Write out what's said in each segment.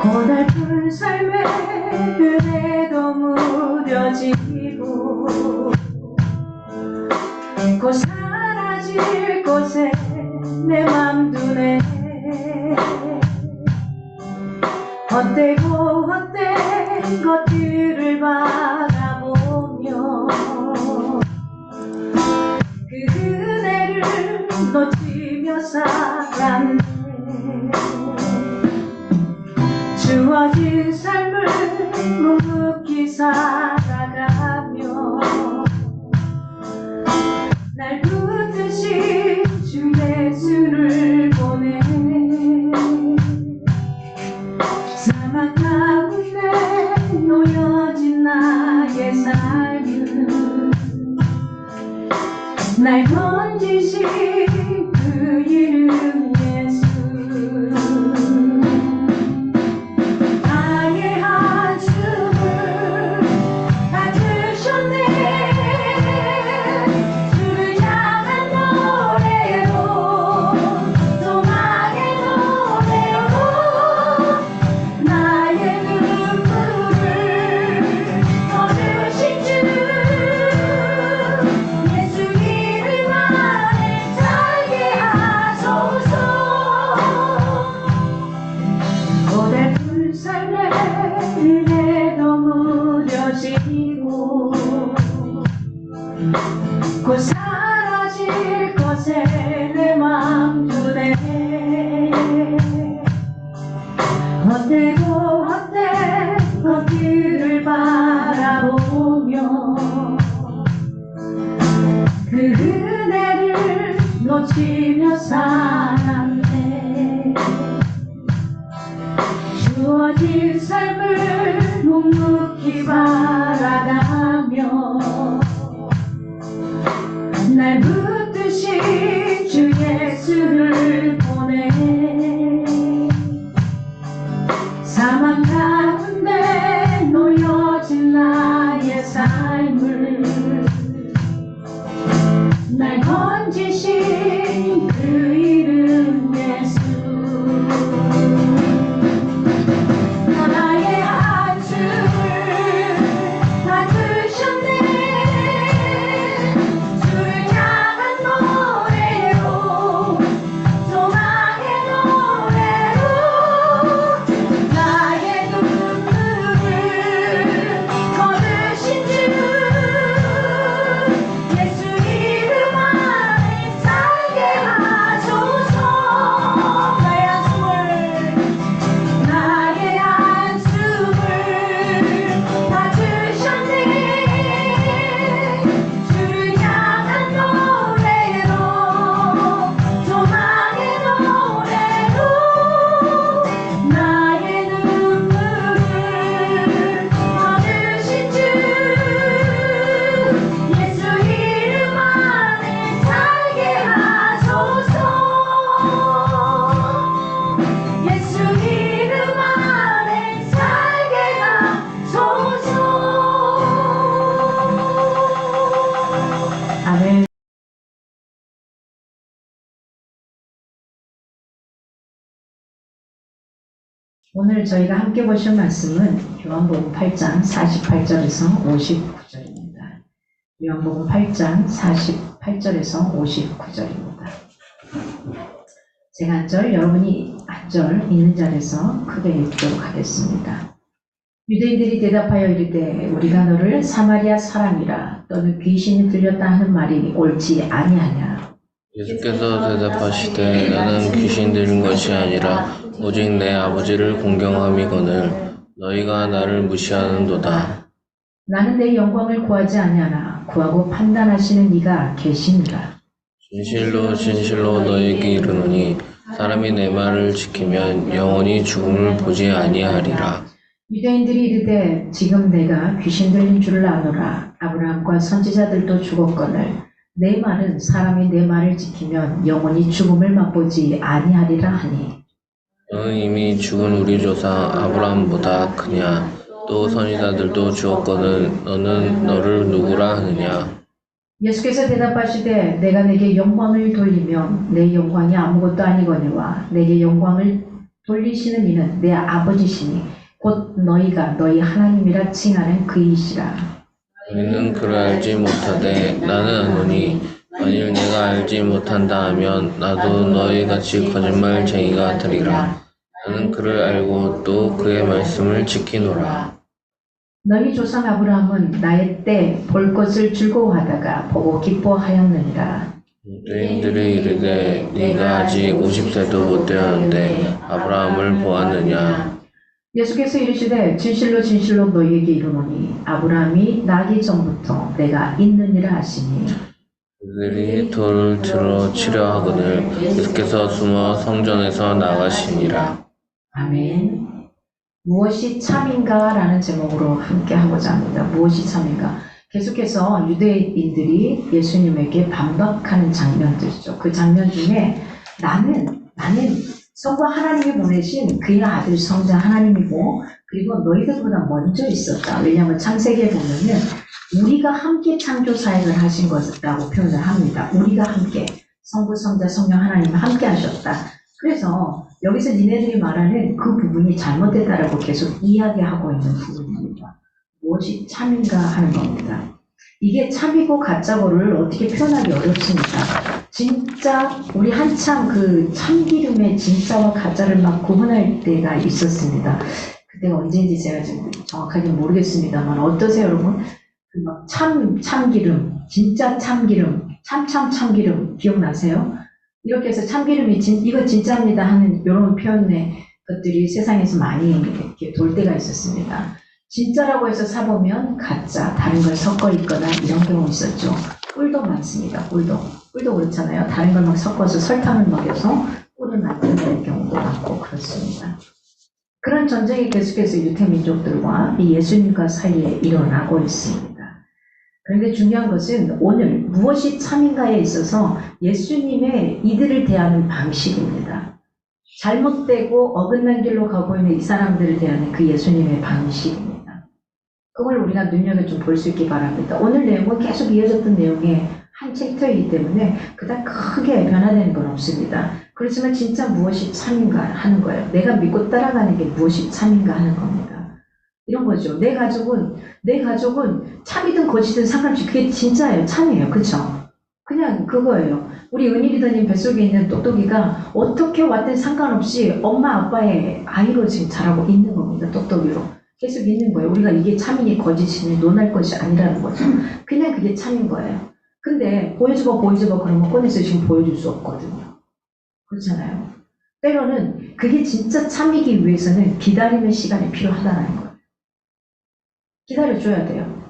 고달픈 삶에 그래도 무뎌지고 곧 사라질 곳에 내 맘 두네. 헛되고 헛된 것들을 바라보며 그 은혜를 놓치며 살았네. 주어진 삶을 묵묵히 살아가며 날 붙드신 주 예수를 보내. 사막 가운데 놓여진 나의 삶은 날 건지신 그 이름 예수. 나의 한숨을 받으셨네. 주를 향한 노래로, 소망의 노래로 나의 눈물을 거두신 주 예수 이름 안에 살게 하소서. 고달픈 삶에 그래도 무뎌지고 곧 사라질 것에 내 맘 두네. 헛되고 헛된 것들을 바라보며 그 은혜를 놓치며 살았네. 주어진 삶을 묵묵히 바라가며 날 붙드신 주 예수를 보내. 사막 가운데 놓여진 나의 삶을 날 건지신 그 이름 예수. 나의 한숨을 받으셨네. 주를 향한 노래로, 소망의 노래로 나의 눈물을 거두신 주 예수 이름 안에 살게 하소서. 나의 한숨을 받으셨네. 주를 향한 노래로, 소망의 노래로 나의 눈물을 거두신 주 예수 이름 안에 살게 하소서. 예수 이름 안에 살게 하소서. 아멘. 오늘 저희가 함께 보실 말씀은 요한복음 8장 48절에서 59절입니다. 요한복음 8장 48절에서 59절입니다. 제가 한 절, 여러분이 한 절 있는 자리에서 크게 읽도록 하겠습니다. 유대인들이 대답하여 이르되 우리가 너를 사마리아 사람이라 또는 귀신이 들렸다 하는 말이 옳지 아니하냐. 예수께서 대답하시되 나는 귀신 들린 것이 아니라 오직 내 아버지를 공경함이거늘 너희가 나를 무시하는도다. 나는 내 영광을 구하지 아니하나 구하고 판단하시는 이가 계시니라. 진실로 진실로 너희에게 이르노니 사람이 내 말을 지키면 영원히 죽음을 보지 아니하리라. 유대인들이 이르되 지금 내가 귀신 들린 줄을 아노라. 아브라함과 선지자들도 죽었거늘 내 말은 사람이 내 말을 지키면 영원히 죽음을 맛보지 아니하리라 하니. 너는 이미 죽은 우리 조상 아브라함보다 크냐? 또 선지자들도 주었거든 너는 너를 누구라 하느냐. 예수께서 대답하시되 내가 내게 영광을 돌리면 내 영광이 아무것도 아니거니와 내게 영광을 돌리시는 이는 내 아버지시니 곧 너희가 너희 하나님이라 칭하는 그이시라. 너희는 그를 알지 못하되 나는 아노니 만일 내가 알지 못한다 하면 나도 너희같이 거짓말쟁이가 되리라. 나는 그를 알고 또 그의 말씀을 지키노라. 너희 조상 아브라함은 나의 때 볼 것을 즐거워하다가 보고 기뻐하였느니라. 유대인들이 이르되 네가 아직 50세도 못 되었는데 아브라함을 보았느냐. 예수께서 이르시되 진실로 진실로 너희에게 이르노니 아브라함이 나기 전부터 내가 있느니라 하시니. 그들이 돌을 들어 치려 하거늘 예수께서 숨어 성전에서 나가시니라. 아멘. 무엇이 참인가? 라는 제목으로 함께 하고자 합니다. 무엇이 참인가? 계속해서 유대인들이 예수님에게 반박하는 장면들이죠. 그 장면 중에 나는 성부 하나님이 보내신 그의 아들 성자 하나님이고 그리고 너희들보다 먼저 있었다. 왜냐하면 창세기에 보면은 우리가 함께 창조 사역을 하신 것이라고 표현을 합니다. 우리가 함께 성부 성자 성령 하나님 함께 하셨다. 그래서 여기서 니네들이 말하는 그 부분이 잘못됐다라고 계속 이야기하고 있는 부분입니다. 무엇이 참인가 하는 겁니다. 이게 참이고 가짜고를 어떻게 표현하기 어렵습니다. 진짜 우리 한참 그 참기름의 진짜와 가짜를 막 구분할 때가 있었습니다. 그때가 언제인지 제가 지금 정확하게 모르겠습니다만 어떠세요 여러분? 그 막 참기름, 진짜 참기름, 참기름 기억나세요? 이렇게 해서 참기름이 이거 진짜입니다 하는 이런 표현의 것들이 세상에서 많이 이렇게 돌 때가 있었습니다. 진짜라고 해서 사보면 가짜, 다른 걸 섞어 있거나 이런 경우 있었죠. 꿀도 많습니다. 꿀도 그렇잖아요. 다른 걸 막 섞어서 설탕을 먹여서 꿀을 만드는 경우도 많고 그렇습니다. 그런 전쟁이 계속해서 유태민족들과 이 예수님과 사이에 일어나고 있습니다. 그런데 중요한 것은 오늘 무엇이 참인가에 있어서 예수님의 이들을 대하는 방식입니다. 잘못되고 어긋난 길로 가고 있는 이 사람들을 대하는 그 예수님의 방식입니다. 그걸 우리가 눈여겨 좀 볼 수 있기 바랍니다. 오늘 내용은 계속 이어졌던 내용의 한 챕터이기 때문에 그다지 크게 변화되는 건 없습니다. 그렇지만 진짜 무엇이 참인가 하는 거예요. 내가 믿고 따라가는 게 무엇이 참인가 하는 겁니다. 이런 거죠. 내 가족은 참이든 거짓든 상관없이 그게 진짜예요. 참이에요. 그쵸? 그냥 그거예요. 우리 은일이더님 뱃속에 있는 똑똑이가 어떻게 왔든 상관없이 엄마 아빠의 아이로 지금 자라고 있는 겁니다. 똑똑이로. 계속 있는 거예요. 우리가 이게 참이니 거짓이니 논할 것이 아니라는 거죠. 그냥 그게 참인 거예요. 근데 보여줘봐 그러면 꺼내서 지금 보여줄 수 없거든요. 그렇잖아요. 때로는 그게 진짜 참이기 위해서는 기다림의 시간이 필요하다는 거예요. 기다려줘야 돼요.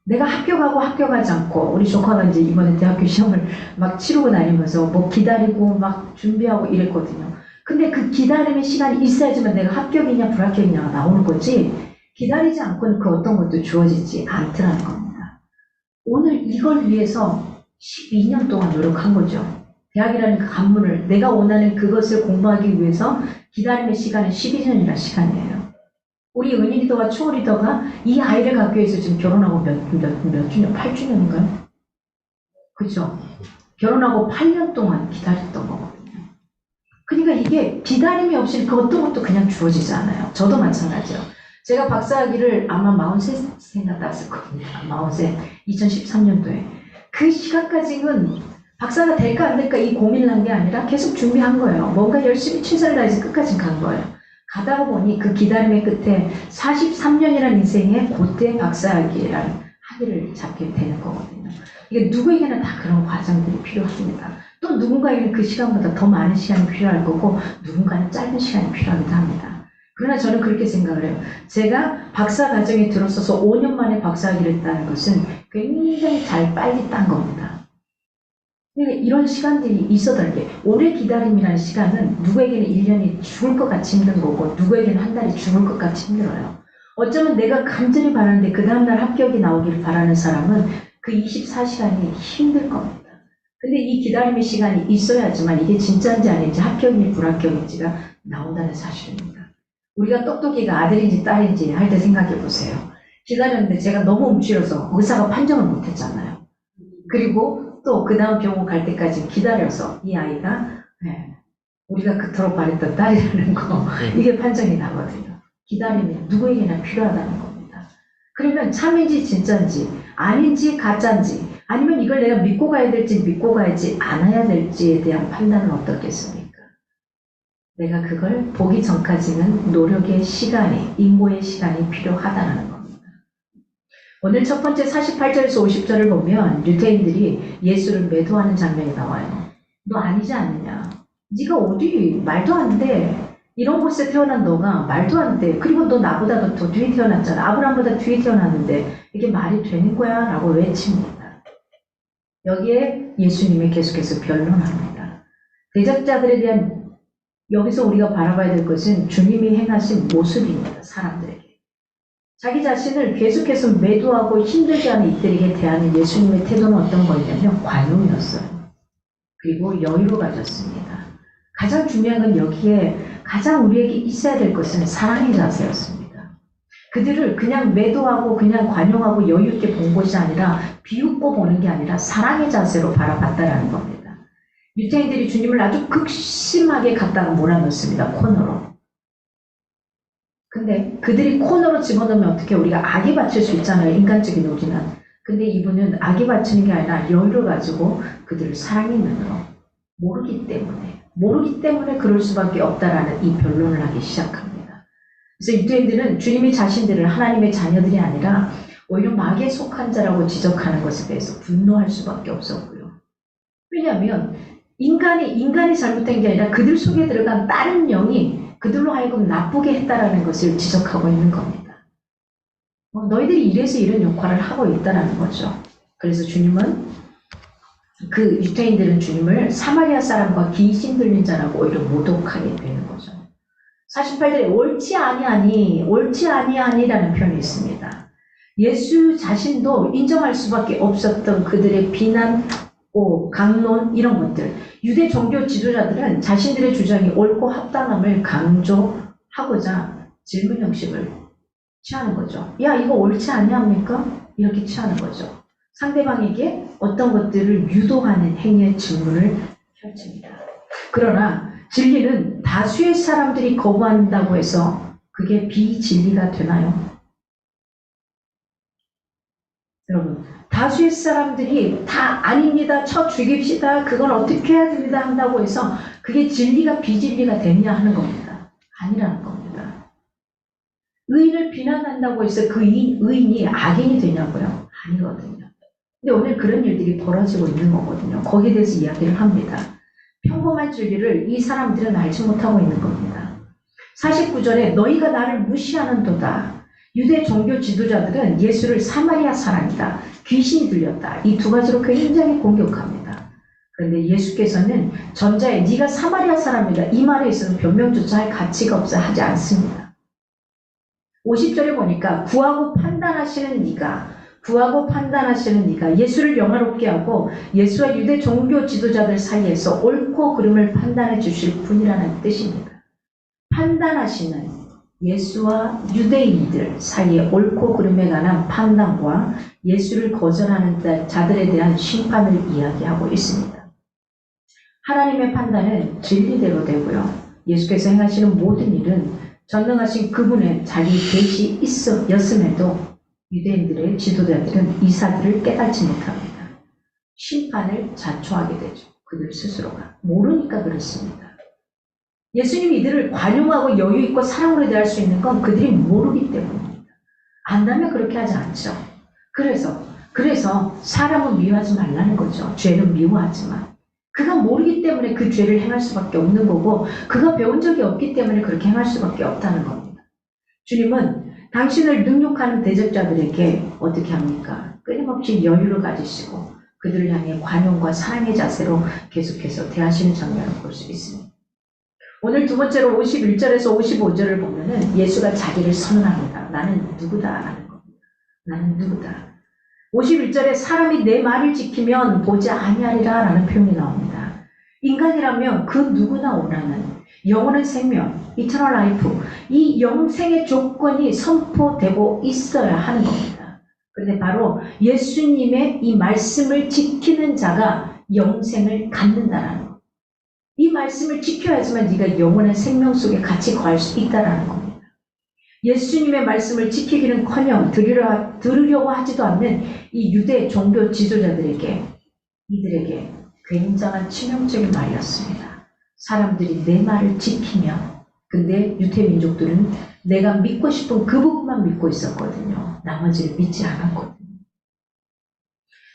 내가 합격하고 합격하지 않고 우리 조카가 이제 이번에 대학교 시험을 막 치르고 다니면서 뭐 기다리고 막 준비하고 이랬거든요. 근데 그 기다림의 시간이 있어야지만 내가 합격이냐 불합격이냐가 나오는 거지 기다리지 않고는 그 어떤 것도 주어지지 않더라는 겁니다. 오늘 이걸 위해서 12년 동안 노력한 거죠. 대학이라는 그 관문을 내가 원하는 그것을 공부하기 위해서 기다림의 시간은 12년이라는 시간이에요. 우리 은희리더와 초리더가 이 아이를 갖기 위해서 지금 결혼하고 몇 주년? 8주년인가요? 그죠? 결혼하고 8년 동안 기다렸던 거거든요. 그러니까 이게 기다림이 없이 그 어떤 것도 그냥 주어지지 않아요. 저도 마찬가지요. 제가 박사학위를 아마 43세인가 땄을 거거든요. 43세, 2013년도에. 그 시간까지는 박사가 될까 안 될까 이 고민을 한 게 아니라 계속 준비한 거예요. 뭔가 열심히 최선을 다해서 끝까지 간 거예요. 가다 보니 그 기다림의 끝에 43년이라는 인생에 그때 박사학위라는 학위를 잡게 되는 거거든요. 이게 누구에게나 다 그런 과정들이 필요합니다. 또 누군가에게는 그 시간보다 더 많은 시간이 필요할 거고 누군가는 짧은 시간이 필요하기도 합니다. 그러나 저는 그렇게 생각을 해요. 제가 박사 과정에 들어서서 5년 만에 박사학위를 했다는 것은 굉장히 잘 빨리 딴 겁니다. 그러니까 이런 시간들이 있어던 게 오래 기다림이라는 시간은 누구에게는 1년이 죽을 것 같이 힘든 거고 누구에게는 한 달이 죽을 것 같이 힘들어요. 어쩌면 내가 간절히 바라는데 그 다음날 합격이 나오길 바라는 사람은 그 24시간이 힘들 겁니다. 근데 이 기다림의 시간이 있어야지만 이게 진짜인지 아닌지 합격인지 불합격인지가 나온다는 사실입니다. 우리가 똑똑이가 아들인지 딸인지 할 때 생각해 보세요. 기다렸는데 제가 너무 움츠려서 의사가 판정을 못했잖아요. 그리고 또 그 다음 병원 갈 때까지 기다려서 이 아이가 우리가 그토록 바랬던 딸이라는 거 이게 판정이 나거든요. 기다림이 누구에게나 필요하다는 겁니다. 그러면 참인지 진짜인지 아닌지 가짜인지 아니면 이걸 내가 믿고 가야 될지 믿고 가야지 않아야 될지에 대한 판단은 어떻겠습니까? 내가 그걸 보기 전까지는 노력의 시간이, 인고의 시간이 필요하다는 겁니다. 오늘 첫 번째 48절에서 50절을 보면 유대인들이 예수를 매도하는 장면이 나와요. 너 아니지 않느냐? 네가 어디 말도 안 돼. 이런 곳에 태어난 너가 말도 안 돼. 그리고 너 나보다 더 뒤에 태어났잖아. 아브라함보다 뒤에 태어났는데 이게 말이 되는 거야? 라고 외칩니다. 여기에 예수님이 계속해서 변론합니다. 대적자들에 대한 여기서 우리가 바라봐야 될 것은 주님이 행하신 모습입니다. 사람들에게. 자기 자신을 계속해서 매도하고 힘들게 하는 이들에게 대하는 예수님의 태도는 어떤 거냐면 관용이었어요. 그리고 여유로 가졌습니다. 가장 중요한 건 여기에 가장 우리에게 있어야 될 것은 사랑의 자세였습니다. 그들을 그냥 매도하고 그냥 관용하고 여유 있게 본 것이 아니라 비웃고 보는 게 아니라 사랑의 자세로 바라봤다라는 겁니다. 유대인들이 주님을 아주 극심하게 갖다가 몰아넣습니다. 코너로. 근데 그들이 코너로 집어넣으면 어떻게 우리가 악이 받칠 수 있잖아요. 인간적인 우리는. 근데 이분은 악이 받치는 게 아니라 여유를 가지고 그들을 사랑의 눈으로 모르기 때문에 그럴 수밖에 없다라는 이 변론을 하기 시작합니다. 그래서 유대인들은 주님이 자신들을 하나님의 자녀들이 아니라 오히려 마귀에 속한 자라고 지적하는 것에 대해서 분노할 수밖에 없었고요. 왜냐하면 인간이 잘못된 게 아니라 그들 속에 들어간 다른 영이 그들로 하여금 나쁘게 했다라는 것을 지적하고 있는 겁니다. 너희들이 이래서 이런 역할을 하고 있다라는 거죠. 그래서 주님은 그 유대인들은 주님을 사마리아 사람과 귀신 들린 자라고 오히려 모독하게 되는 거죠. 48절에 옳지 아니하니라는 표현이 있습니다. 예수 자신도 인정할 수밖에 없었던 그들의 비난, 강론 이런 것들. 유대 종교 지도자들은 자신들의 주장이 옳고 합당함을 강조하고자 질문 형식을 취하는 거죠. 야, 이거 옳지 아니합니까? 이렇게 취하는 거죠. 상대방에게 어떤 것들을 유도하는 행위의 질문을 펼칩니다. 그러나 진리는 다수의 사람들이 거부한다고 해서 그게 비진리가 되나요? 여러분, 다수의 사람들이 다 아닙니다. 쳐 죽입시다. 그건 어떻게 해야 됩니다. 한다고 해서 그게 진리가 비진리가 되느냐 하는 겁니다. 아니라는 겁니다. 의인을 비난한다고 해서 그 의인이 악인이 되냐고요? 아니거든요. 근데 오늘 그런 일들이 벌어지고 있는 거거든요. 거기에 대해서 이야기를 합니다. 평범한 진리를 이 사람들은 알지 못하고 있는 겁니다. 49절에 너희가 나를 무시하는도다. 유대 종교 지도자들은 예수를 사마리아 사람이다. 귀신이 들렸다. 이 두 가지로 굉장히 공격합니다. 그런데 예수께서는 전자에 네가 사마리아 사람이다. 이 말에 있어서 변명조차 할 가치가 없어 하지 않습니다. 50절에 보니까 구하고 판단하시는 네가 예수를 영화롭게 하고 예수와 유대 종교 지도자들 사이에서 옳고 그름을 판단해 주실 분이라는 뜻입니다. 판단하시는 예수와 유대인들 사이의 옳고 그름에 관한 판단과 예수를 거절하는 자들에 대한 심판을 이야기하고 있습니다. 하나님의 판단은 진리대로 되고요. 예수께서 행하시는 모든 일은 전능하신 그분의 자기 계시 였음에도 유대인들의 지도자들은 이사들을 깨닫지 못합니다. 심판을 자초하게 되죠. 그들 스스로가. 모르니까 그렇습니다. 예수님이 이들을 관용하고 여유 있고 사랑으로 대할 수 있는 건 그들이 모르기 때문입니다. 안다면 그렇게 하지 않죠. 그래서 사람은 미워하지 말라는 거죠. 죄는 미워하지만. 그가 모르기 때문에 그 죄를 행할 수밖에 없는 거고 그가 배운 적이 없기 때문에 그렇게 행할 수밖에 없다는 겁니다. 주님은 당신을 능욕하는 대적자들에게 어떻게 합니까? 끊임없이 여유를 가지시고 그들을 향해 관용과 사랑의 자세로 계속해서 대하시는 장면을 볼 수 있습니다. 오늘 두 번째로 51절에서 55절을 보면은 예수가 자기를 선언합니다. 나는 누구다라는 겁니다. 나는 누구다. 51절에 사람이 내 말을 지키면 보지 아니하리라 라는 표현이 나옵니다. 인간이라면 그 누구나 원하는 영원한 생명, eternal life, 이 영생의 조건이 선포되고 있어야 하는 겁니다. 그런데 바로 예수님의 이 말씀을 지키는 자가 영생을 갖는다라는 것. 이 말씀을 지켜야지만 네가 영원한 생명 속에 같이 거할 수 있다라는 겁니다. 예수님의 말씀을 지키기는커녕 들으려고 하지도 않는 이 유대 종교 지도자들에게 이들에게 굉장한 치명적인 말이었습니다. 사람들이 내 말을 지키며, 근데 유대민족들은 내가 믿고 싶은 그 부분만 믿고 있었거든요. 나머지를 믿지 않았거든요.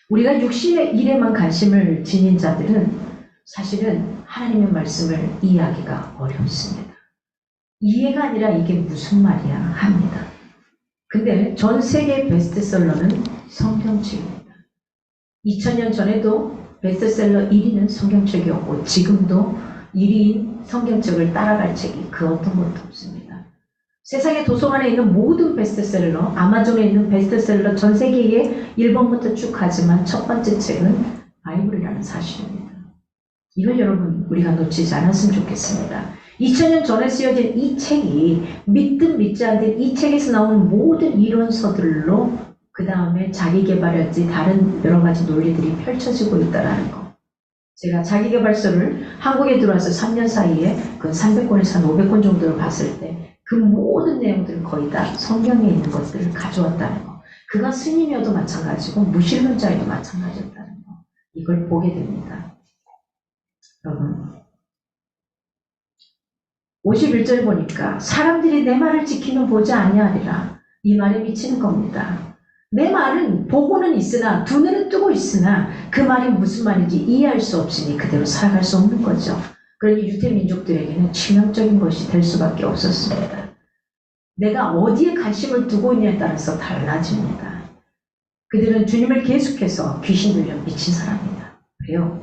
우리가 육신의 일에만 관심을 지닌 자들은 사실은 하나님의 말씀을 이해하기가 어렵습니다. 이해가 아니라 이게 무슨 말이야 합니다. 근데 전 세계 베스트셀러는 성경책입니다. 2000년 전에도 베스트셀러 1위는 성경책이었고 지금도 1위인 성경책을 따라갈 책이 그 어떤 것도 없습니다. 세상의 도서관에 있는 모든 베스트셀러, 아마존에 있는 베스트셀러 전 세계에 1번부터 쭉 가지만 첫 번째 책은 바이블이라는 사실입니다. 이걸 여러분 우리가 놓치지 않았으면 좋겠습니다. 2000년 전에 쓰여진 이 책이 믿든 믿지 않든 이 책에서 나오는 모든 이론서들로 그 다음에 자기개발이랄지 다른 여러 가지 논리들이 펼쳐지고 있다는 거. 제가 자기개발서를 한국에 들어와서 3년 사이에 그 300권에서 한 500권 정도를 봤을 때 그 모든 내용들은 거의 다 성경에 있는 것들을 가져왔다는 거. 그가 스님이어도 마찬가지고 무신론자에도 마찬가지였다는 거. 이걸 보게 됩니다. 여러분 51절 보니까 사람들이 내 말을 지키면 보지 아니하리라. 이 말에 미치는 겁니다. 내 말은 보고는 있으나 두 눈은 뜨고 있으나 그 말이 무슨 말인지 이해할 수 없으니 그대로 살아갈 수 없는 거죠. 그러니 유대민족들에게는 치명적인 것이 될 수밖에 없었습니다. 내가 어디에 관심을 두고 있냐에 따라서 달라집니다. 그들은 주님을 계속해서 귀신 들려 미친 사람입니다. 왜요?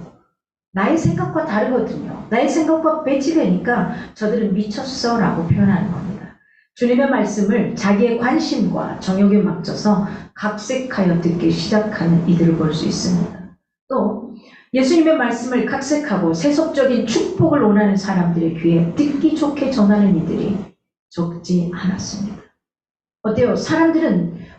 나의 생각과 다르거든요. 나의 생각과 배치되니까 저들은 미쳤어 라고 표현하는 겁니다. 주님의 말씀을 자기의 관심과 정욕에 맡겨서 각색하여 듣기 시작하는 이들을 볼 수 있습니다. 또 예수님의 말씀을 각색하고 세속적인 축복을 원하는 사람들의 귀에 듣기 좋게 전하는 이들이 적지 않았습니다. 어때요?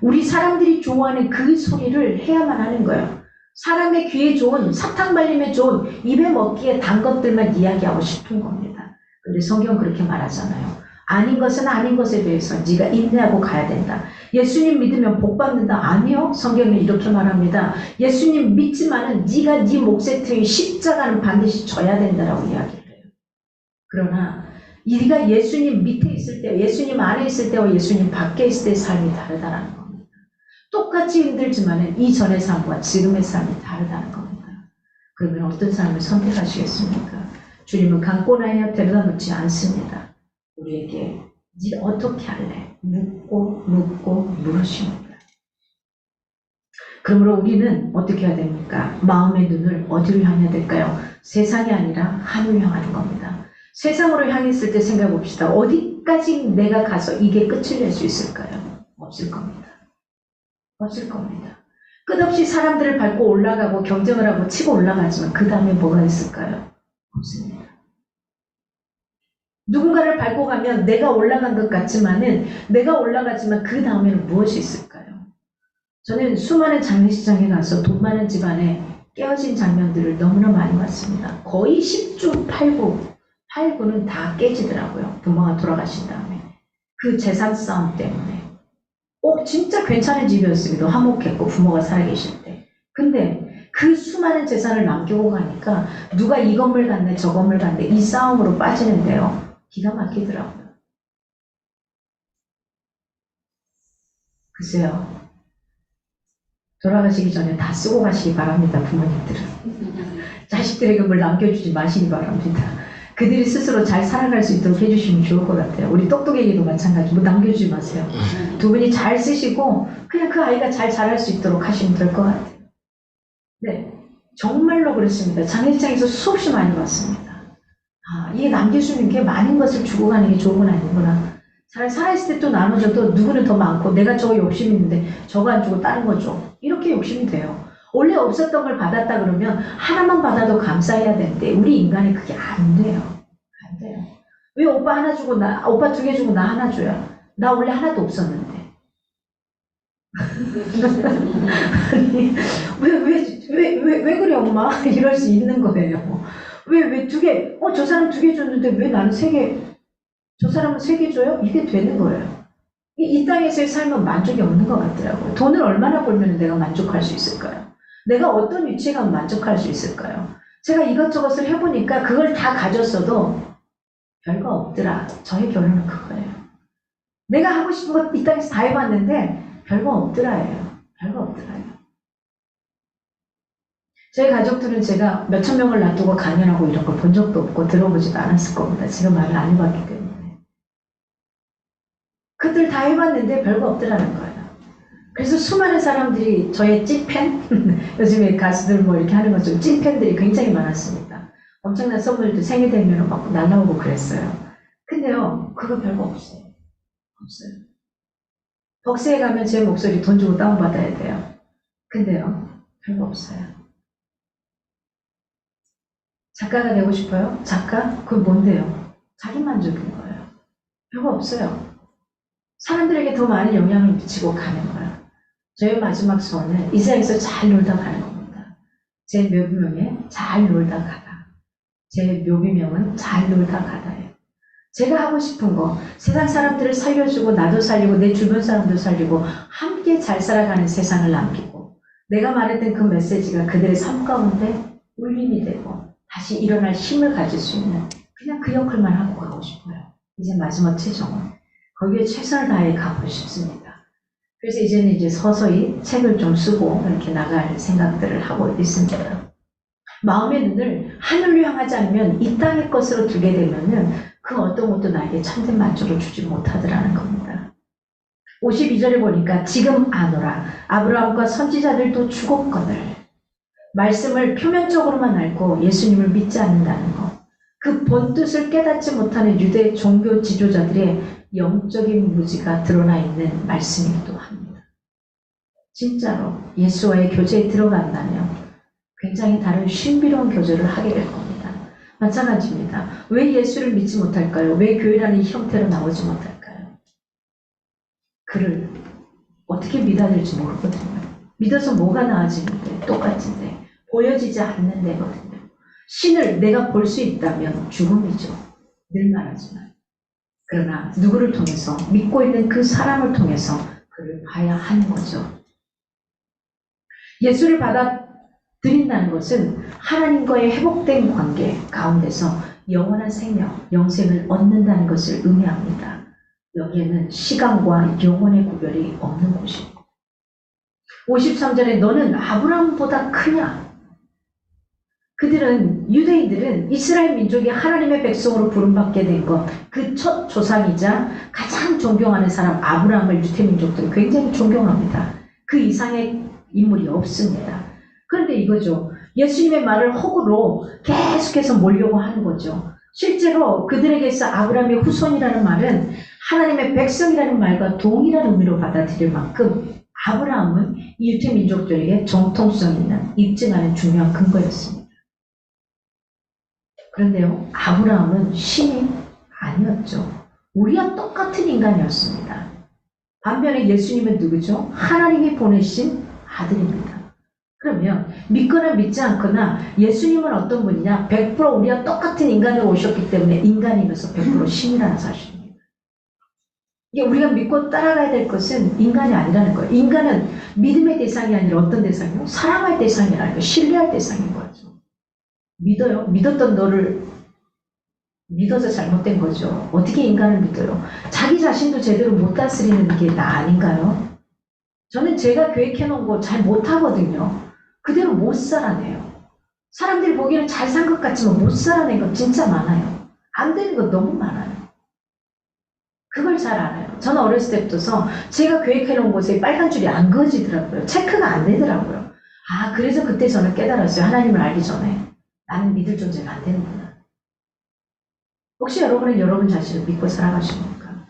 우리 사람들이 좋아하는 그 소리를 해야만 하는 거예요. 사람의 귀에 좋은, 사탕 발림에 좋은, 입에 먹기에 단 것들만 이야기하고 싶은 겁니다. 그런데 성경은 그렇게 말하잖아요. 아닌 것은 아닌 것에 대해서 네가 인내하고 가야 된다. 예수님 믿으면 복 받는다. 아니요. 성경은 이렇게 말합니다. 예수님 믿지만은 네가 네 몫에 트인 십자가는 반드시 져야 된다라고 이야기를 해요. 그러나 네가 예수님 밑에 있을 때, 예수님 안에 있을 때와 예수님 밖에 있을 때의 삶이 다르다는 겁니다. 똑같이 힘들지만은 이전의 삶과 지금의 삶이 다르다는 겁니다. 그러면 어떤 삶을 선택하시겠습니까? 주님은 강권하여 데려다 놓지 않습니다. 우리에게 네 어떻게 할래? 묻고 물으십니다. 그러므로 우리는 어떻게 해야 됩니까? 마음의 눈을 어디로 향해야 될까요? 세상이 아니라 하늘을 향하는 겁니다. 세상으로 향했을 때 생각해 봅시다. 어디까지 내가 가서 이게 끝을 낼 수 있을까요? 없을 겁니다. 없을 겁니다. 끝없이 사람들을 밟고 올라가고 경쟁을 하고 치고 올라가지만 그 다음에 뭐가 있을까요? 없습니다. 누군가를 밟고 가면 내가 올라간 것 같지만은 내가 올라가지만 그 다음에는 무엇이 있을까요? 저는 수많은 장례식장에 가서 돈 많은 집안에 깨어진 장면들을 너무나 많이 봤습니다. 거의 10주 8구는 다 깨지더라고요. 부모가 돌아가신 다음에. 그 재산 싸움 때문에. 진짜 괜찮은 집이었습니다. 화목했고 부모가 살아계실 때. 근데 그 수많은 재산을 남기고 가니까 누가 이 건물 갔네 저 건물 갔네 이 싸움으로 빠지는데요. 기가 막히더라고요. 글쎄요. 돌아가시기 전에 다 쓰고 가시기 바랍니다. 부모님들은. 자식들에게 뭘 남겨주지 마시기 바랍니다. 그들이 스스로 잘 살아갈 수 있도록 해주시면 좋을 것 같아요. 우리 똑똑이에게도 마찬가지. 뭐 남겨주지 마세요. 두 분이 잘 쓰시고 그냥 그 아이가 잘 자랄 수 있도록 하시면 될 것 같아요. 네, 정말로 그렇습니다. 장례식장에서 수없이 많이 봤습니다. 이게 남겨주는 게 많은 것을 주고 가는 게 좋은 건 아니구나. 잘 살아있을 때 또 나눠줘도 누구는 더 많고 내가 저거 욕심 있는데 저거 안 주고 다른 거 줘. 이렇게 욕심이 돼요. 원래 없었던 걸 받았다 그러면 하나만 받아도 감사해야 되는데 우리 인간이 그게 안 돼요. 안 돼요. 왜 오빠 하나 주고 오빠 2개 주고 나 하나 줘요? 나 원래 하나도 없었는데. 아니, 왜 그래, 엄마? 이럴 수 있는 거예요. 왜 2개, 저 사람 2개 줬는데 왜 나는 3개, 저 사람은 3개 줘요? 이게 되는 거예요. 이 땅에서의 삶은 만족이 없는 것 같더라고요. 돈을 얼마나 벌면 내가 만족할 수 있을까요? 내가 어떤 위치에 가면 만족할 수 있을까요? 제가 이것저것을 해보니까 그걸 다 가졌어도 별거 없더라. 저의 결론은 그거예요. 내가 하고 싶은 것 이 땅에서 다 해봤는데 별거 없더라예요. 별거 없더라요. 제 가족들은 제가 몇천 명을 놔두고 강연하고 이런 걸 본 적도 없고 들어보지도 않았을 겁니다. 지금 말을 안 해봤기 때문에. 그들 다 해봤는데 별거 없더라는 거예요. 그래서 수많은 사람들이 저의 찐팬? 요즘에 가수들 뭐 이렇게 하는 것처럼 찐팬들이 굉장히 많았습니다. 엄청난 선물도 생일 되면 막 날라오고 그랬어요. 근데요, 그거 별거 없어요. 없어요. 벅스에 가면 제 목소리 돈 주고 다운받아야 돼요. 근데요, 별거 없어요. 작가가 되고 싶어요? 작가? 그건 뭔데요? 자기 만족인 거예요. 별거 없어요. 사람들에게 더 많은 영향을 미치고 가는 거예요. 저의 마지막 소원은 이 세상에서 잘 놀다 가는 겁니다. 제 묘비명에 잘 놀다 가다. 제 묘비명은 잘 놀다 가다예요. 제가 하고 싶은 거, 세상 사람들을 살려주고 나도 살리고 내 주변 사람도 살리고 함께 잘 살아가는 세상을 남기고 내가 말했던 그 메시지가 그들의 삶 가운데 울림이 되고 다시 일어날 힘을 가질 수 있는 그냥 그 역할만 하고 가고 싶어요. 이제 마지막 최종은 거기에 최선을 다해 가고 싶습니다. 그래서 이제는 서서히 책을 좀 쓰고 이렇게 나갈 생각들을 하고 있습니다. 마음의 눈을 하늘로 향하지 않으면 이 땅의 것으로 두게 되면은 그 어떤 것도 나에게 참된 만족을 주지 못하더라는 겁니다. 52절에 보니까 지금 아노라 아브라함과 선지자들도 죽었거늘 말씀을 표면적으로만 알고 예수님을 믿지 않는다는 것. 그 본뜻을 깨닫지 못하는 유대 종교 지도자들의 영적인 무지가 드러나 있는 말씀이기도 합니다. 진짜로 예수와의 교제에 들어간다면 굉장히 다른 신비로운 교제를 하게 될 겁니다. 마찬가지입니다. 왜 예수를 믿지 못할까요? 왜 교회라는 형태로 나오지 못할까요? 그를 어떻게 믿어야 될지 모르거든요. 믿어서 뭐가 나아지는데 똑같은데 보여지지 않는 데거든요. 신을 내가 볼 수 있다면 죽음이죠. 늘 말하지만. 그러나 누구를 통해서 믿고 있는 그 사람을 통해서 그를 봐야 하는 거죠. 예수를 받아들인다는 것은 하나님과의 회복된 관계 가운데서 영원한 생명, 영생을 얻는다는 것을 의미합니다. 여기에는 시간과 영혼의 구별이 없는 곳입니다. 53절에 너는 아브라함보다 크냐? 그들은 유대인들은 이스라엘 민족이 하나님의 백성으로 부름받게 된 것, 그 첫 조상이자 가장 존경하는 사람 아브라함을 유대 민족들은 굉장히 존경합니다. 그 이상의 인물이 없습니다. 그런데 이거죠. 예수님의 말을 허구로 계속해서 몰려고 하는 거죠. 실제로 그들에게서 아브라함의 후손이라는 말은 하나님의 백성이라는 말과 동일한 의미로 받아들일 만큼 아브라함은 이 유대 민족들에게 정통성 있는 입증하는 중요한 근거였습니다. 그런데요, 아브라함은 신이 아니었죠. 우리와 똑같은 인간이었습니다. 반면에 예수님은 누구죠? 하나님이 보내신 아들입니다. 그러면 믿거나 믿지 않거나 예수님은 어떤 분이냐? 100% 우리와 똑같은 인간으로 오셨기 때문에 인간이면서 100% 신이라는 사실입니다. 이게 우리가 믿고 따라가야 될 것은 인간이 아니라는 거예요. 인간은 믿음의 대상이 아니라 어떤 대상이요? 사랑할 대상이라는 거예요. 신뢰할 대상인 거죠. 믿어요? 믿었던 너를 믿어서 잘못된 거죠. 어떻게 인간을 믿어요? 자기 자신도 제대로 못 다스리는 게 나 아닌가요? 저는 제가 계획해놓은 거 잘 못하거든요. 그대로 못 살아내요. 사람들이 보기에는 잘 산 것 같지만 못 살아낸 거 진짜 많아요. 안 되는 거 너무 많아요. 그걸 잘 알아요. 저는 어렸을 때부터 제가 계획해놓은 곳에 빨간 줄이 안 그어지더라고요. 체크가 안 되더라고요. 아, 그래서 그때 저는 깨달았어요. 하나님을 알기 전에. 나는 믿을 존재가 안 되는구나. 혹시 여러분은 여러분 자신을 믿고 살아가십니까?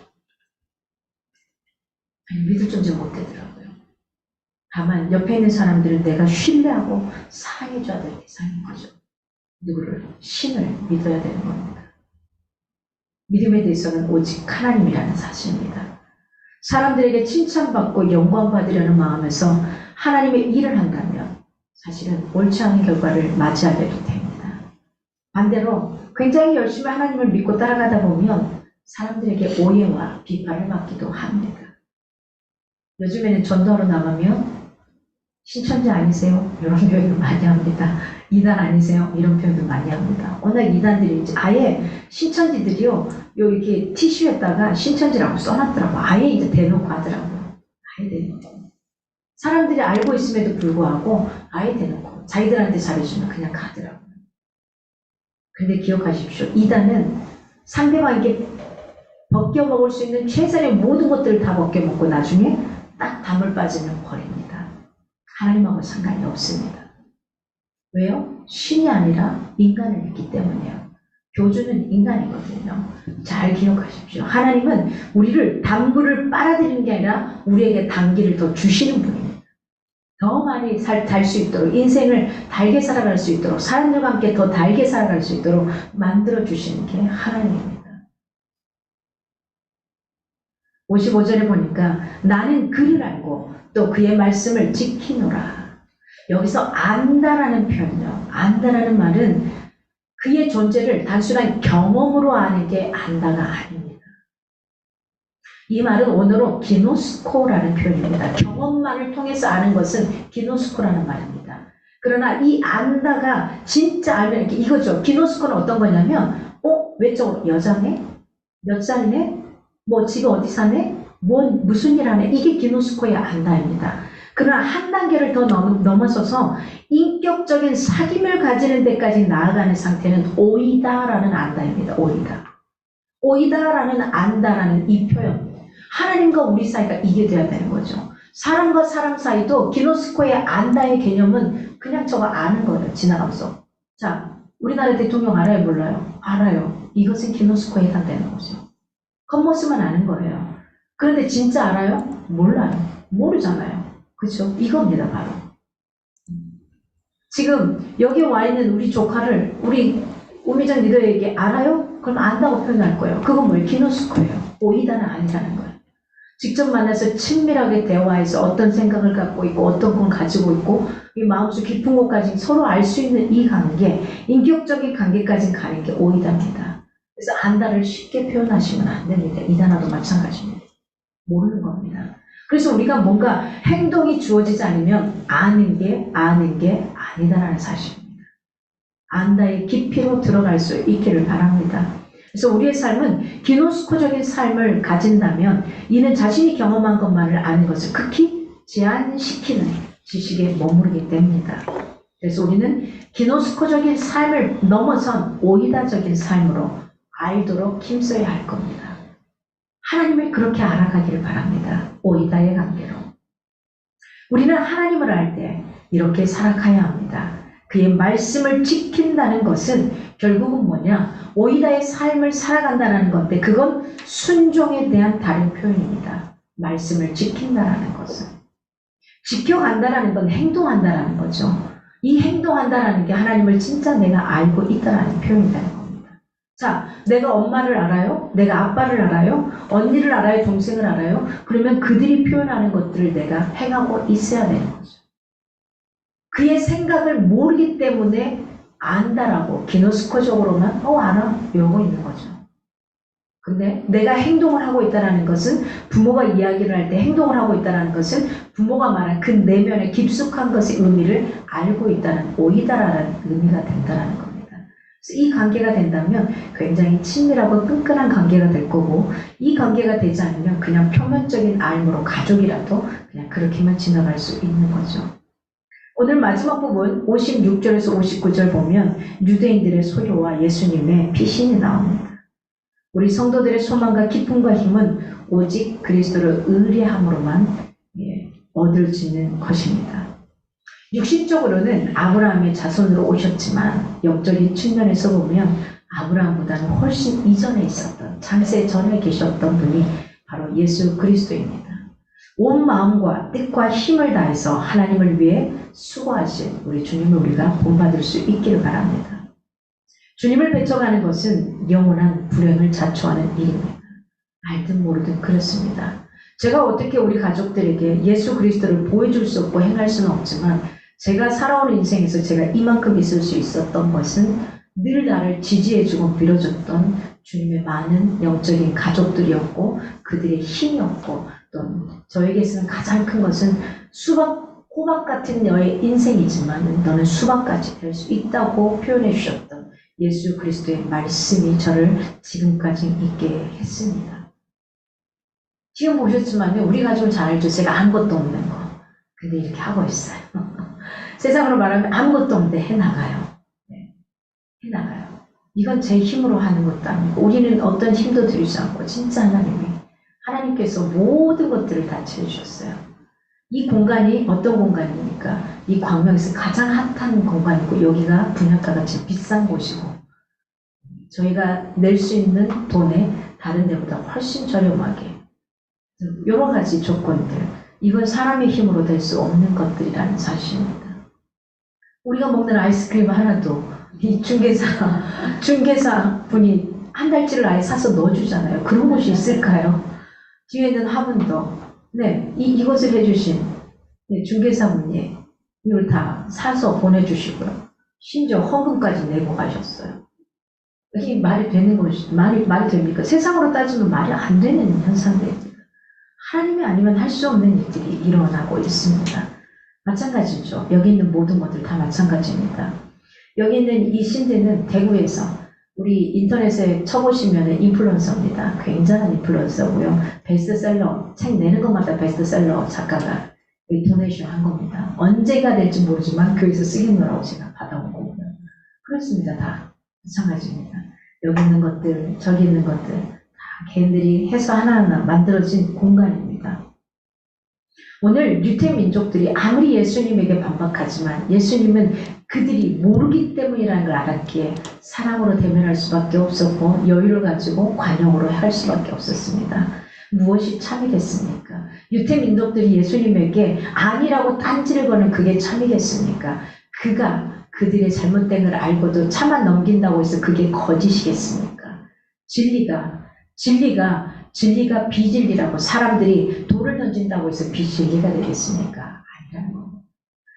아니, 믿을 존재 못 되더라고요. 다만 옆에 있는 사람들은 내가 신뢰하고 사랑해줘야 될 대상인 거죠. 누구를? 신을 믿어야 되는 겁니다. 믿음에 대해서는 오직 하나님이라는 사실입니다. 사람들에게 칭찬받고 영광받으려는 마음에서 하나님의 일을 한다면 사실은 옳지 않은 결과를 맞이하게 됩니다. 반대로 굉장히 열심히 하나님을 믿고 따라가다 보면 사람들에게 오해와 비판을 받기도 합니다. 요즘에는 전도하러 나가면 신천지 아니세요? 이런 표현을 많이 합니다. 이단 아니세요? 이런 표현을 많이 합니다. 워낙 이단들이 아예 신천지들이요, 이렇게 티슈에다가 신천지라고 써놨더라고. 아예 이제 대놓고 하더라고요. 아예 대놓고. 사람들이 알고 있음에도 불구하고 아예 대놓고 자기들한테 잘해주면 그냥 가더라고요. 근데 기억하십시오. 이단은 상대방에게 벗겨먹을 수 있는 최선의 모든 것들을 다 벗겨먹고 나중에 딱 담을 빠지면 버립니다. 하나님하고 상관이 없습니다. 왜요? 신이 아니라 인간을 믿기 때문이에요. 교주는 인간이거든요. 잘 기억하십시오. 하나님은 우리를 단물을 빨아들이는 게 아니라 우리에게 단기를 더 주시는 분입니다. 더 많이 달 수 있도록, 인생을 달게 살아갈 수 있도록, 사람들과 함께 더 달게 살아갈 수 있도록 만들어 주시는 게 하나님입니다. 55절에 보니까 나는 그를 알고 또 그의 말씀을 지키노라. 여기서 안다라는 표현이요. 안다라는 말은 그의 존재를 단순한 경험으로 아는 게 안다가 아닙니다. 이 말은 원어로 기노스코라는 표현입니다. 경험만을 통해서 아는 것은 기노스코라는 말입니다. 그러나 이 안다가 진짜 알면 이거죠. 기노스코는 어떤 거냐면 외적으로 여자네? 몇 살이네? 지금 어디 사네? 무슨 일 하네? 이게 기노스코의 안다입니다. 그러나 한 단계를 더 넘어서서 인격적인 사귐을 가지는 데까지 나아가는 상태는 오이다라는 안다입니다. 오이다라는 안다라는 이 표현. 하나님과 우리 사이가 이게 돼야 되는 거죠. 사람과 사람 사이도 기노스코의 안다의 개념은 그냥 저거 아는 거예요. 지나가면서. 자, 우리나라 대통령 알아요? 몰라요? 알아요. 이것은 기노스코에 해당되는 거죠. 겉모습만 아는 거예요. 그런데 진짜 알아요? 몰라요. 모르잖아요. 그렇죠? 이겁니다, 바로. 지금 여기 와 있는 우리 조카를 우리 우미정 리더에게 알아요? 그럼 안다고 표현할 거예요. 그건 뭐예요? 기노스코예요. 오이다는 아니라는 거예요. 직접 만나서 친밀하게 대화해서 어떤 생각을 갖고 있고 어떤 건 가지고 있고 이 마음속 깊은 곳까지 서로 알 수 있는 이 관계, 인격적인 관계까지 가는 게 오이다입니다. 그래서 안다를 쉽게 표현하시면 안 됩니다. 이단화도 마찬가지입니다. 모르는 겁니다. 그래서 우리가 뭔가 행동이 주어지지 않으면 아는 게 아니다라는 사실입니다. 안다의 깊이로 들어갈 수 있기를 바랍니다. 그래서 우리의 삶은 기노스코적인 삶을 가진다면 이는 자신이 경험한 것만을 아는 것을 극히 제한시키는 지식에 머무르게 됩니다. 그래서 우리는 기노스코적인 삶을 넘어선 오이다적인 삶으로 알도록 힘써야 할 겁니다. 하나님을 그렇게 알아가기를 바랍니다. 오이다의 관계로. 우리는 하나님을 알 때 이렇게 살아가야 합니다. 그의 말씀을 지킨다는 것은 결국은 뭐냐? 오이다의 삶을 살아간다는 건데 그건 순종에 대한 다른 표현입니다. 말씀을 지킨다는 것은. 지켜간다는 건 행동한다는 거죠. 이 행동한다는 게 하나님을 진짜 내가 알고 있다는 표현이 되는 겁니다. 자, 내가 엄마를 알아요? 내가 아빠를 알아요? 언니를 알아요? 동생을 알아요? 그러면 그들이 표현하는 것들을 내가 행하고 있어야 되는 거죠. 그의 생각을 모르기 때문에 안다라고 기노스코적으로만 알아 이러고 있는 거죠. 근데 내가 행동을 하고 있다는 것은 부모가 이야기를 할 때 행동을 하고 있다는 것은 부모가 말한 그 내면의 깊숙한 것의 의미를 알고 있다는 오이다라는 의미가 된다는 겁니다. 그래서 이 관계가 된다면 굉장히 친밀하고 끈끈한 관계가 될 거고 이 관계가 되지 않으면 그냥 표면적인 알므로 가족이라도 그냥 그렇게만 지나갈 수 있는 거죠. 오늘 마지막 부분 56절에서 59절 보면 유대인들의 소유와 예수님의 피신이 나옵니다. 우리 성도들의 소망과 기쁨과 힘은 오직 그리스도를 의뢰함으로만 얻을 수 있는 것입니다. 육신적으로는 아브라함의 자손으로 오셨지만 영적인 측면에서 보면 아브라함보다는 훨씬 이전에 있었던 창세 전에 계셨던 분이 바로 예수 그리스도입니다. 온 마음과 뜻과 힘을 다해서 하나님을 위해 수고하신 우리 주님을 우리가 본받을 수 있기를 바랍니다. 주님을 배척하는 것은 영원한 불행을 자초하는 일입니다. 알든 모르든 그렇습니다. 제가 어떻게 우리 가족들에게 예수 그리스도를 보여줄 수 없고 행할 수는 없지만 제가 살아온 인생에서 제가 이만큼 있을 수 있었던 것은 늘 나를 지지해주고 밀어줬던 주님의 많은 영적인 가족들이었고 그들의 힘이었고 또 저에게서는 가장 큰 것은 호박 같은 너의 인생이지만 너는 수박까지 될 수 있다고 표현해 주셨던 예수 그리스도의 말씀이 저를 지금까지 있게 했습니다. 지금 보셨지만요, 우리 가족은 잘 알죠. 제가 아무것도 없는 거. 근데 이렇게 하고 있어요. 세상으로 말하면 아무것도 없는데 해나가요. 네, 해나가요. 이건 제 힘으로 하는 것도 아니고 우리는 어떤 힘도 들이지 않고 진짜 하나님께서 모든 것들을 다 채워주셨어요. 이 공간이 어떤 공간입니까? 이 광명에서 가장 핫한 공간이고 여기가 분양가가 제일 비싼 곳이고 저희가 낼 수 있는 돈에 다른 데보다 훨씬 저렴하게 여러 가지 조건들, 이건 사람의 힘으로 될 수 없는 것들이라는 사실입니다. 우리가 먹는 아이스크림 하나도 이 중개사 분이 한 달치를 아예 사서 넣어주잖아요. 그런 곳이 있을까요? 뒤에는 화분도 네, 이것을 해주신 중개사분이 이걸 다 사서 보내주시고요. 심지어 헌금까지 내고 가셨어요. 이게 말이 되는 것이 말이 됩니까? 세상으로 따지면 말이 안 되는 현상들입니다. 하나님이 아니면 할 수 없는 일들이 일어나고 있습니다. 마찬가지죠. 여기 있는 모든 것들 다 마찬가지입니다. 여기 있는 이 신대는 대구에서 우리 인터넷에 쳐보시면 인플루언서입니다. 굉장한 인플루언서고요. 베스트셀러, 책 내는 것마다 베스트셀러 작가가 도네이션 한 겁니다. 언제가 될지 모르지만 교회에서 쓰겠노라고 제가 받아온 거고요. 그렇습니다. 다 마찬가지입니다. 여기 있는 것들, 저기 있는 것들 다 걔네들이 해서 하나하나 만들어진 공간입니다. 오늘 유태 민족들이 아무리 예수님에게 반박하지만 예수님은 그들이 모르기 때문이라는 걸 알았기에 사랑으로 대면할 수밖에 없었고 여유를 가지고 관용으로 할 수밖에 없었습니다. 무엇이 참이겠습니까? 유태 민족들이 예수님에게 아니라고 딴지를 거는 그게 참이겠습니까? 그가 그들의 잘못된 걸 알고도 참아 넘긴다고 해서 그게 거짓이겠습니까? 진리가 비진리라고 사람들이 돌을 던진다고 해서 비진리가 되겠습니까? 아니라는 겁니다.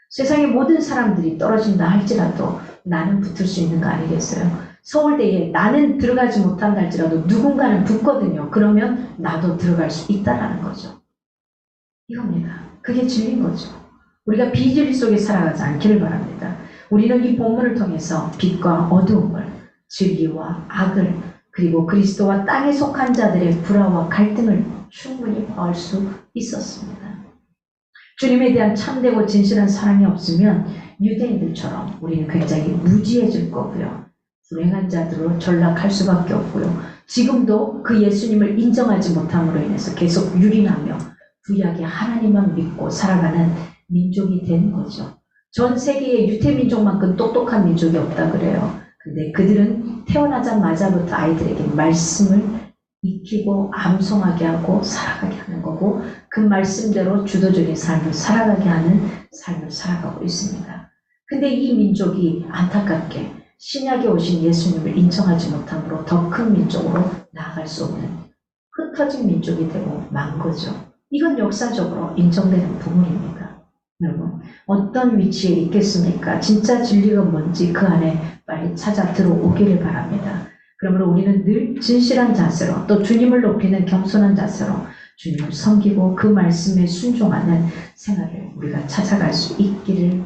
세상의 모든 사람들이 떨어진다 할지라도 나는 붙을 수 있는 거 아니겠어요? 서울대에 나는 들어가지 못한다 할지라도 누군가는 붙거든요. 그러면 나도 들어갈 수 있다라는 거죠. 이겁니다. 그게 진리인 거죠. 우리가 비진리 속에 살아가지 않기를 바랍니다. 우리는 이 본문을 통해서 빛과 어두움을, 진리와 악을, 그리고 그리스도와 땅에 속한 자들의 불화와 갈등을 충분히 봐올 수 있었습니다. 주님에 대한 참되고 진실한 사랑이 없으면 유대인들처럼 우리는 굉장히 무지해질 거고요. 불행한 자들로 전락할 수밖에 없고요. 지금도 그 예수님을 인정하지 못함으로 인해서 계속 유린하며 구약의 하나님만 믿고 살아가는 민족이 되는 거죠. 전 세계의 유태민족만큼 똑똑한 민족이 없다 그래요. 근데 그들은 태어나자마자부터 아이들에게 말씀을 익히고 암송하게 하고 살아가게 하는 거고 그 말씀대로 주도적인 삶을 살아가게 하는 삶을 살아가고 있습니다. 근데 이 민족이 안타깝게 신약에 오신 예수님을 인정하지 못함으로 더 큰 민족으로 나아갈 수 없는 흩어진 민족이 되고 만 거죠. 이건 역사적으로 인정되는 부분입니다. 여러분, 어떤 위치에 있겠습니까? 진짜 진리가 뭔지 그 안에 빨리 찾아 들어오기를 바랍니다. 그러므로 우리는 늘 진실한 자세로 또 주님을 높이는 겸손한 자세로 주님을 섬기고 그 말씀에 순종하는 생활을 우리가 찾아갈 수 있기를